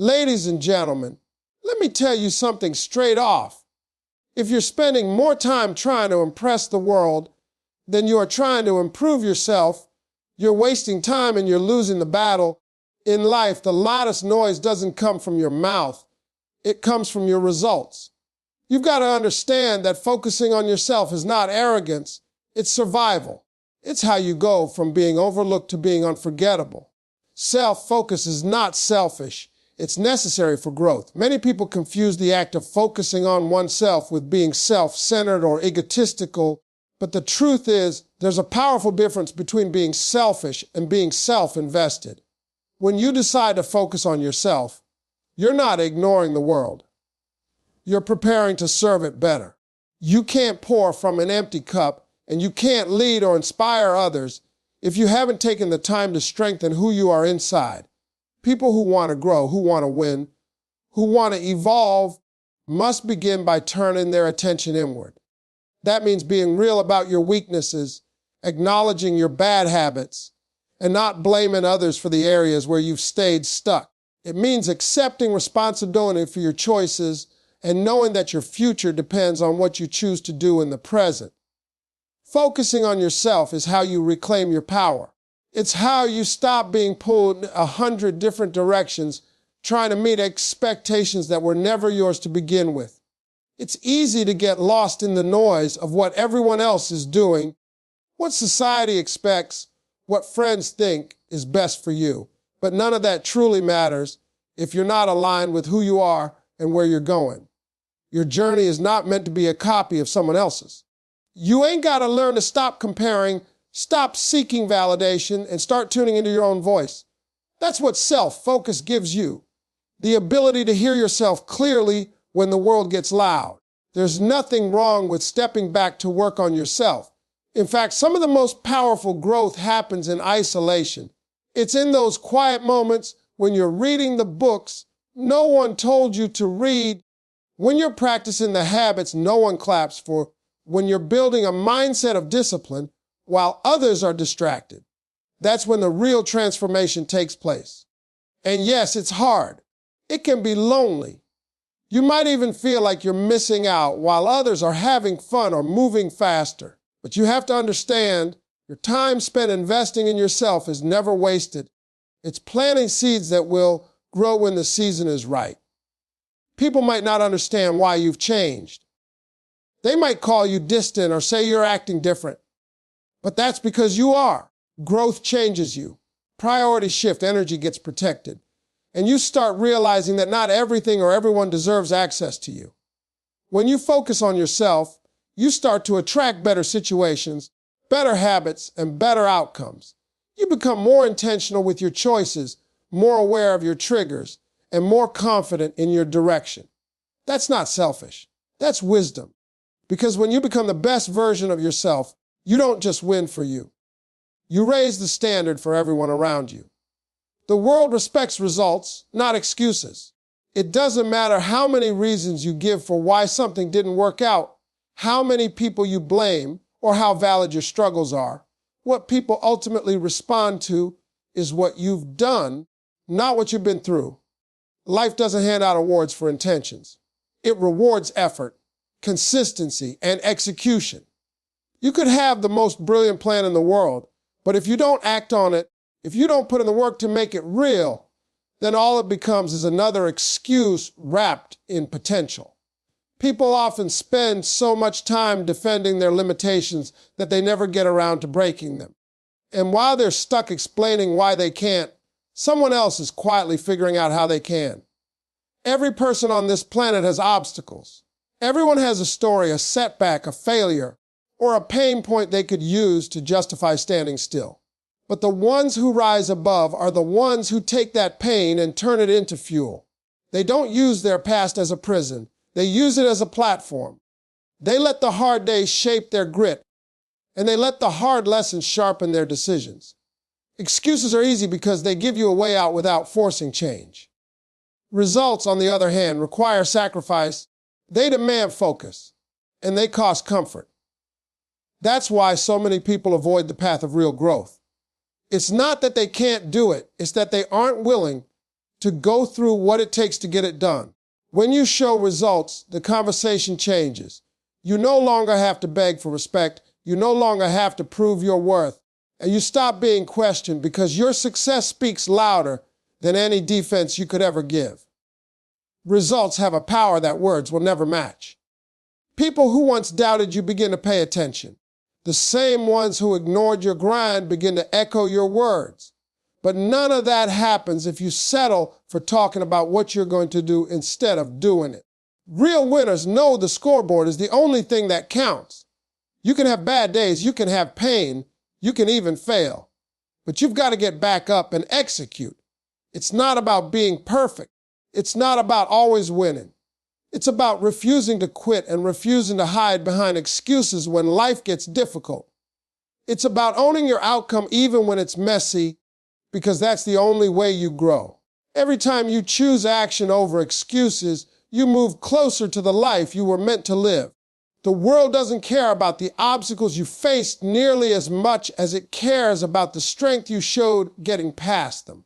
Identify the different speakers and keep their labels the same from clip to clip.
Speaker 1: Ladies and gentlemen, let me tell you something straight off. If you're spending more time trying to impress the world than you are trying to improve yourself, you're wasting time and you're losing the battle. In life, the loudest noise doesn't come from your mouth. It comes from your results. You've got to understand that focusing on yourself is not arrogance, it's survival. It's how you go from being overlooked to being unforgettable. Self-focus is not selfish. It's necessary for growth. Many people confuse the act of focusing on oneself with being self-centered or egotistical, but the truth is there's a powerful difference between being selfish and being self-invested. When you decide to focus on yourself, you're not ignoring the world. You're preparing to serve it better. You can't pour from an empty cup, and you can't lead or inspire others if you haven't taken the time to strengthen who you are inside. People who want to grow, who want to win, who want to evolve, must begin by turning their attention inward. That means being real about your weaknesses, acknowledging your bad habits, and not blaming others for the areas where you've stayed stuck. It means accepting responsibility for your choices and knowing that your future depends on what you choose to do in the present. Focusing on yourself is how you reclaim your power. It's how you stop being pulled 100 different directions, trying to meet expectations that were never yours to begin with. It's easy to get lost in the noise of what everyone else is doing, what society expects, what friends think is best for you. But none of that truly matters if you're not aligned with who you are and where you're going. Your journey is not meant to be a copy of someone else's. You ain't got to learn to stop comparing, stop seeking validation, and start tuning into your own voice. That's what self-focus gives you, the ability to hear yourself clearly when the world gets loud. There's nothing wrong with stepping back to work on yourself. In fact, some of the most powerful growth happens in isolation. It's in those quiet moments when you're reading the books no one told you to read, when you're practicing the habits no one claps for, when you're building a mindset of discipline while others are distracted. That's when the real transformation takes place. And yes, it's hard. It can be lonely. You might even feel like you're missing out while others are having fun or moving faster. But you have to understand, your time spent investing in yourself is never wasted. It's planting seeds that will grow when the season is right. People might not understand why you've changed. They might call you distant or say you're acting different. But that's because you are. Growth changes you. Priorities shift, energy gets protected. And you start realizing that not everything or everyone deserves access to you. When you focus on yourself, you start to attract better situations, better habits, and better outcomes. You become more intentional with your choices, more aware of your triggers, and more confident in your direction. That's not selfish. That's wisdom. Because when you become the best version of yourself, you don't just win for you. You raise the standard for everyone around you. The world respects results, not excuses. It doesn't matter how many reasons you give for why something didn't work out, how many people you blame, or how valid your struggles are. What people ultimately respond to is what you've done, not what you've been through. Life doesn't hand out awards for intentions. It rewards effort, consistency, and execution. You could have the most brilliant plan in the world, but if you don't act on it, if you don't put in the work to make it real, then all it becomes is another excuse wrapped in potential. People often spend so much time defending their limitations that they never get around to breaking them. And while they're stuck explaining why they can't, someone else is quietly figuring out how they can. Every person on this planet has obstacles. Everyone has a story, a setback, a failure, or a pain point they could use to justify standing still. But the ones who rise above are the ones who take that pain and turn it into fuel. They don't use their past as a prison. They use it as a platform. They let the hard days shape their grit, and they let the hard lessons sharpen their decisions. Excuses are easy because they give you a way out without forcing change. Results, on the other hand, require sacrifice. They demand focus, and they cost comfort. That's why so many people avoid the path of real growth. It's not that they can't do it, it's that they aren't willing to go through what it takes to get it done. When you show results, the conversation changes. You no longer have to beg for respect. You no longer have to prove your worth. And you stop being questioned because your success speaks louder than any defense you could ever give. Results have a power that words will never match. People who once doubted you begin to pay attention. The same ones who ignored your grind begin to echo your words. But none of that happens if you settle for talking about what you're going to do instead of doing it. Real winners know the scoreboard is the only thing that counts. You can have bad days, you can have pain, you can even fail. But you've got to get back up and execute. It's not about being perfect. It's not about always winning. It's about refusing to quit and refusing to hide behind excuses when life gets difficult. It's about owning your outcome even when it's messy, because that's the only way you grow. Every time you choose action over excuses, you move closer to the life you were meant to live. The world doesn't care about the obstacles you faced nearly as much as it cares about the strength you showed getting past them.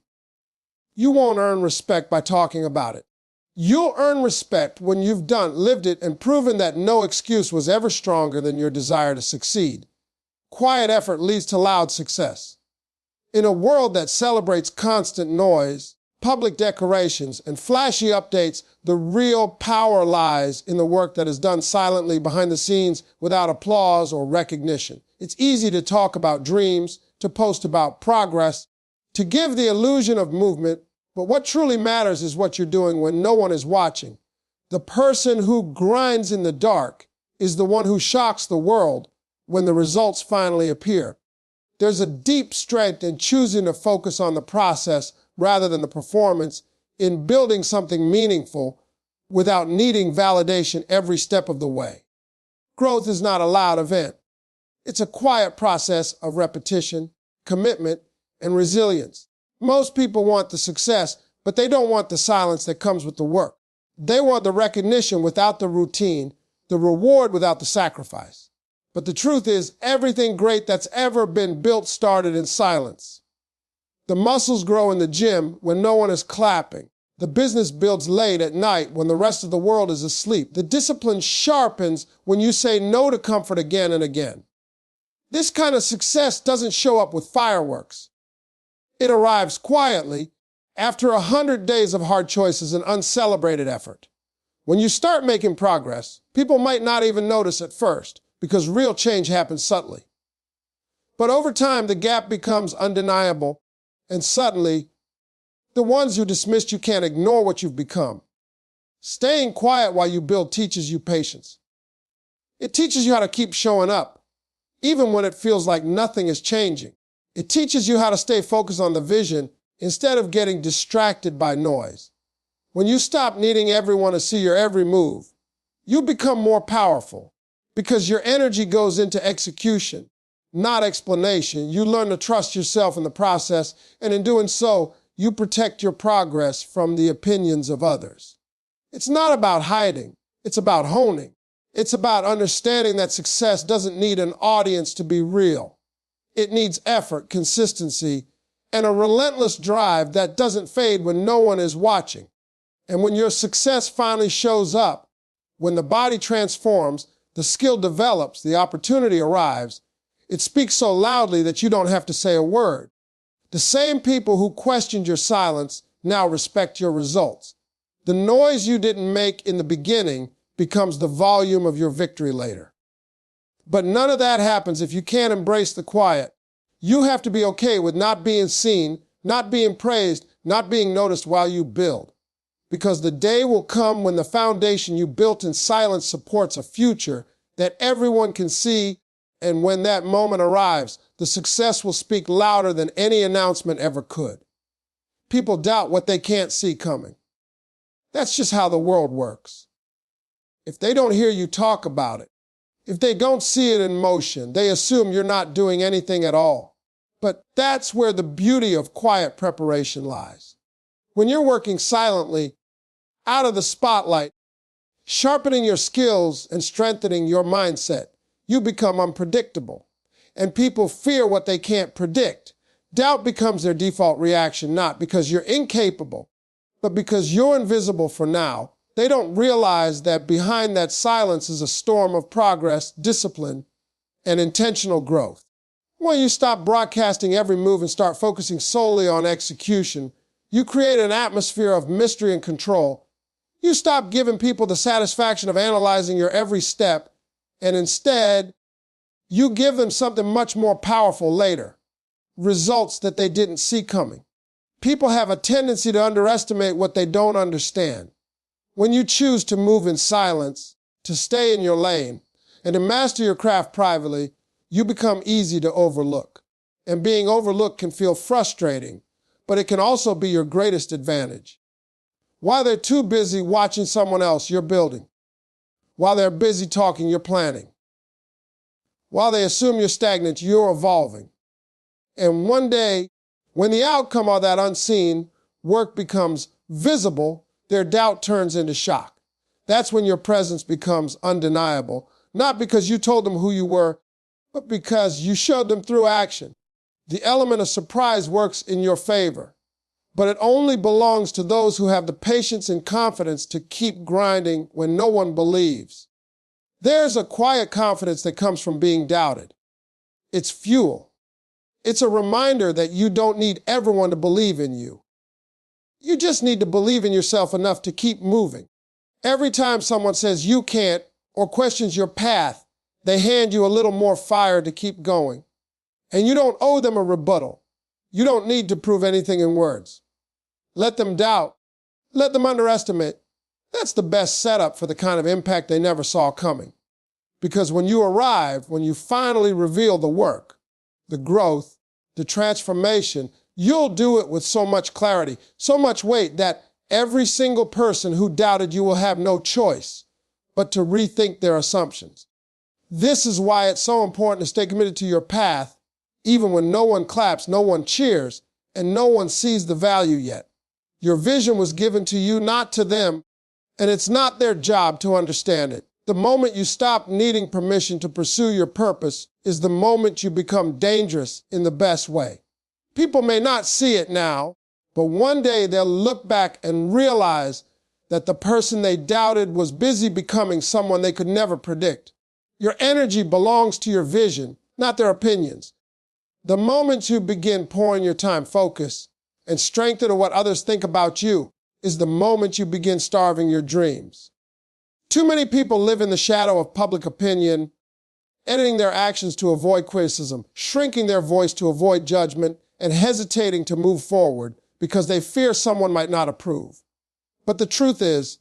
Speaker 1: You won't earn respect by talking about it. You'll earn respect when you've lived it, and proven that no excuse was ever stronger than your desire to succeed. Quiet effort leads to loud success. In a world that celebrates constant noise, public decorations, and flashy updates, the real power lies in the work that is done silently behind the scenes without applause or recognition. It's easy to talk about dreams, to post about progress, to give the illusion of movement, but what truly matters is what you're doing when no one is watching. The person who grinds in the dark is the one who shocks the world when the results finally appear. There's a deep strength in choosing to focus on the process rather than the performance, in building something meaningful without needing validation every step of the way. Growth is not a loud event. It's a quiet process of repetition, commitment, and resilience. Most people want the success, but they don't want the silence that comes with the work. They want the recognition without the routine, the reward without the sacrifice. But the truth is, everything great that's ever been built started in silence. The muscles grow in the gym when no one is clapping. The business builds late at night when the rest of the world is asleep. The discipline sharpens when you say no to comfort again and again. This kind of success doesn't show up with fireworks. It arrives quietly after 100 days of hard choices and uncelebrated effort. When you start making progress, people might not even notice at first, because real change happens subtly. But over time, the gap becomes undeniable, and suddenly, the ones who dismissed you can't ignore what you've become. Staying quiet while you build teaches you patience. It teaches you how to keep showing up, even when it feels like nothing is changing. It teaches you how to stay focused on the vision instead of getting distracted by noise. When you stop needing everyone to see your every move, you become more powerful because your energy goes into execution, not explanation. You learn to trust yourself in the process, and in doing so, you protect your progress from the opinions of others. It's not about hiding. It's about honing. It's about understanding that success doesn't need an audience to be real. It needs effort, consistency, and a relentless drive that doesn't fade when no one is watching. And when your success finally shows up, when the body transforms, the skill develops, the opportunity arrives, it speaks so loudly that you don't have to say a word. The same people who questioned your silence now respect your results. The noise you didn't make in the beginning becomes the volume of your victory later. But none of that happens if you can't embrace the quiet. You have to be okay with not being seen, not being praised, not being noticed while you build. Because the day will come when the foundation you built in silence supports a future that everyone can see, and when that moment arrives, the success will speak louder than any announcement ever could. People doubt what they can't see coming. That's just how the world works. If they don't hear you talk about it, if they don't see it in motion, they assume you're not doing anything at all. But that's where the beauty of quiet preparation lies. When you're working silently, out of the spotlight, sharpening your skills and strengthening your mindset, you become unpredictable. And people fear what they can't predict. Doubt becomes their default reaction, not because you're incapable, But because you're invisible for now, they don't realize that behind that silence is a storm of progress, discipline, and intentional growth. When you stop broadcasting every move and start focusing solely on execution, you create an atmosphere of mystery and control. You stop giving people the satisfaction of analyzing your every step, and instead, you give them something much more powerful later, results that they didn't see coming. People have a tendency to underestimate what they don't understand. When you choose to move in silence, to stay in your lane, and to master your craft privately, you become easy to overlook. And being overlooked can feel frustrating, but it can also be your greatest advantage. While they're too busy watching someone else, you're building. While they're busy talking, you're planning. While they assume you're stagnant, you're evolving. And one day, when the outcome of that unseen work becomes visible, their doubt turns into shock. That's when your presence becomes undeniable, not because you told them who you were, but because you showed them through action. The element of surprise works in your favor, but it only belongs to those who have the patience and confidence to keep grinding when no one believes. There's a quiet confidence that comes from being doubted. It's fuel. It's a reminder that you don't need everyone to believe in you. You just need to believe in yourself enough to keep moving. Every time someone says you can't or questions your path, they hand you a little more fire to keep going. And you don't owe them a rebuttal. You don't need to prove anything in words. Let them doubt. Let them underestimate. That's the best setup for the kind of impact they never saw coming. Because when you arrive, when you finally reveal the work, the growth, the transformation, you'll do it with so much clarity, so much weight that every single person who doubted you will have no choice but to rethink their assumptions. This is why it's so important to stay committed to your path, even when no one claps, no one cheers, and no one sees the value yet. Your vision was given to you, not to them, and it's not their job to understand it. The moment you stop needing permission to pursue your purpose is the moment you become dangerous in the best way. People may not see it now, but one day they'll look back and realize that the person they doubted was busy becoming someone they could never predict. Your energy belongs to your vision, not their opinions. The moment you begin pouring your time, focus, and strength into what others think about you is the moment you begin starving your dreams. Too many people live in the shadow of public opinion, editing their actions to avoid criticism, shrinking their voice to avoid judgment, and hesitating to move forward because they fear someone might not approve. But the truth is,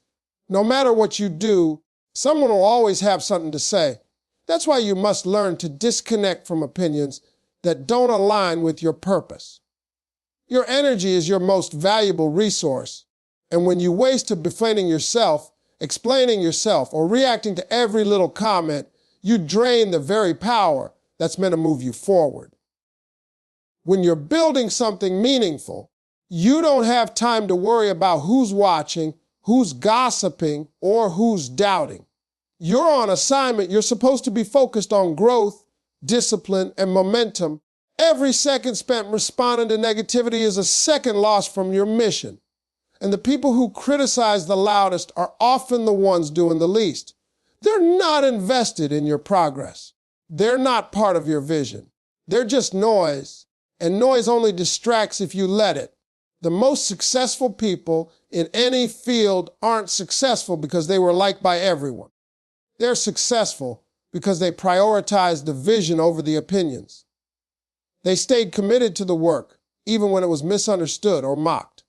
Speaker 1: no matter what you do, someone will always have something to say. That's why you must learn to disconnect from opinions that don't align with your purpose. Your energy is your most valuable resource, and when you waste it defending yourself, explaining yourself, or reacting to every little comment, you drain the very power that's meant to move you forward. When you're building something meaningful, you don't have time to worry about who's watching, who's gossiping, or who's doubting. You're on assignment. You're supposed to be focused on growth, discipline, and momentum. Every second spent responding to negativity is a second lost from your mission. And the people who criticize the loudest are often the ones doing the least. They're not invested in your progress. They're not part of your vision. They're just noise, and noise only distracts if you let it. The most successful people in any field aren't successful because they were liked by everyone. They're successful because they prioritized the vision over the opinions. They stayed committed to the work, even when it was misunderstood or mocked.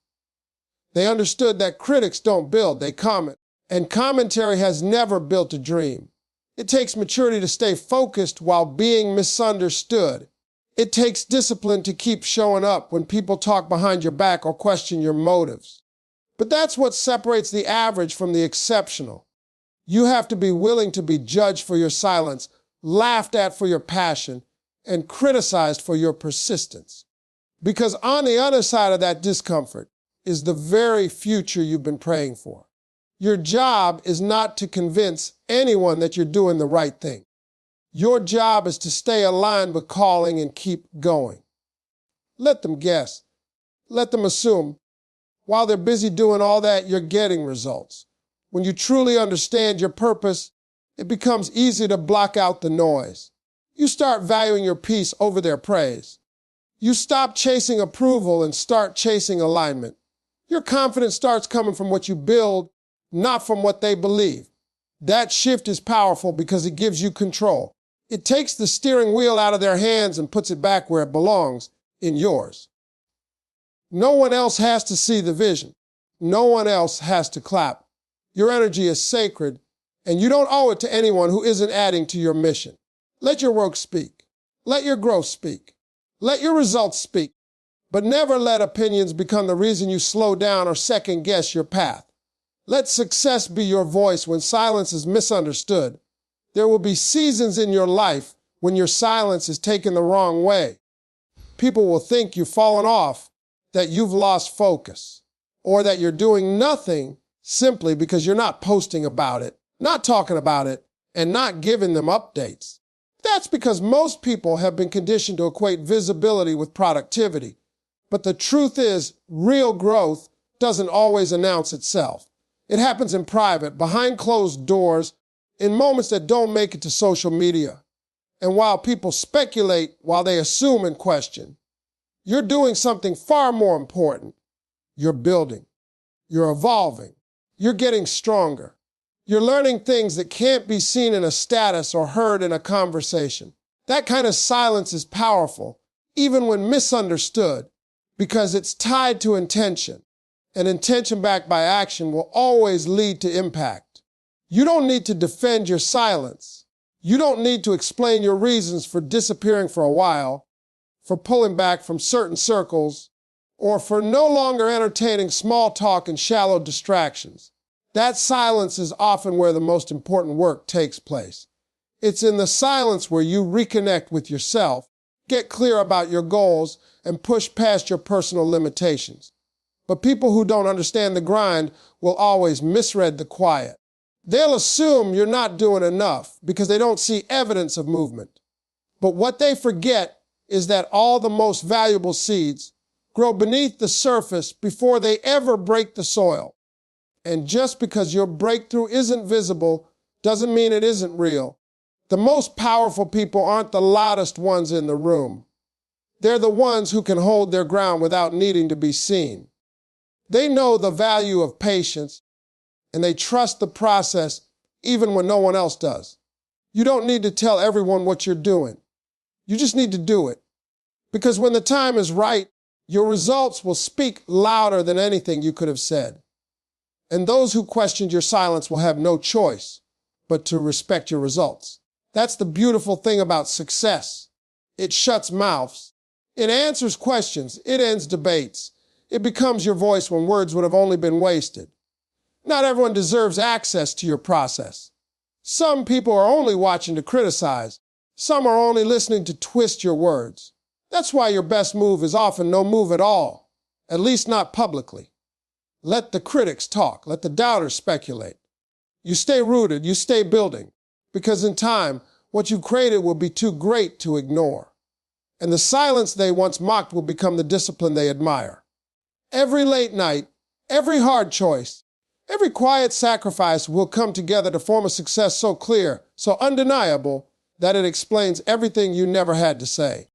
Speaker 1: They understood that critics don't build, they comment, and commentary has never built a dream. It takes maturity to stay focused while being misunderstood. It takes discipline to keep showing up when people talk behind your back or question your motives. But that's what separates the average from the exceptional. You have to be willing to be judged for your silence, laughed at for your passion, and criticized for your persistence. Because on the other side of that discomfort is the very future you've been praying for. Your job is not to convince anyone that you're doing the right thing. Your job is to stay aligned with calling and keep going. Let them guess. Let them assume. While they're busy doing all that, you're getting results. When you truly understand your purpose, it becomes easy to block out the noise. You start valuing your peace over their praise. You stop chasing approval and start chasing alignment. Your confidence starts coming from what you build, not from what they believe. That shift is powerful because it gives you control. It takes the steering wheel out of their hands and puts it back where it belongs, in yours. No one else has to see the vision. No one else has to clap. Your energy is sacred, and you don't owe it to anyone who isn't adding to your mission. Let your work speak. Let your growth speak. Let your results speak. But never let opinions become the reason you slow down or second-guess your path. Let success be your voice when silence is misunderstood. There will be seasons in your life when your silence is taken the wrong way. People will think you've fallen off, that you've lost focus, or that you're doing nothing simply because you're not posting about it, not talking about it, and not giving them updates. That's because most people have been conditioned to equate visibility with productivity. But the truth is, real growth doesn't always announce itself. It happens in private, behind closed doors, in moments that don't make it to social media. And while people speculate, while they assume and question, you're doing something far more important. You're building. You're evolving. You're getting stronger. You're learning things that can't be seen in a status or heard in a conversation. That kind of silence is powerful, even when misunderstood, because it's tied to intention. And intention backed by action will always lead to impact. You don't need to defend your silence. You don't need to explain your reasons for disappearing for a while, for pulling back from certain circles, or for no longer entertaining small talk and shallow distractions. That silence is often where the most important work takes place. It's in the silence where you reconnect with yourself, get clear about your goals, and push past your personal limitations. But people who don't understand the grind will always misread the quiet. They'll assume you're not doing enough because they don't see evidence of movement. But what they forget is that all the most valuable seeds grow beneath the surface before they ever break the soil. And just because your breakthrough isn't visible doesn't mean it isn't real. The most powerful people aren't the loudest ones in the room. They're the ones who can hold their ground without needing to be seen. They know the value of patience, and they trust the process even when no one else does. You don't need to tell everyone what you're doing. You just need to do it. Because when the time is right, your results will speak louder than anything you could have said. And those who questioned your silence will have no choice but to respect your results. That's the beautiful thing about success. It shuts mouths. It answers questions. It ends debates. It becomes your voice when words would have only been wasted. Not everyone deserves access to your process. Some people are only watching to criticize. Some are only listening to twist your words. That's why your best move is often no move at all, at least not publicly. Let the critics talk. Let the doubters speculate. You stay rooted. You stay building. Because in time, what you've created will be too great to ignore. And the silence they once mocked will become the discipline they admire. Every late night, every hard choice, every quiet sacrifice will come together to form a success so clear, so undeniable, that it explains everything you never had to say.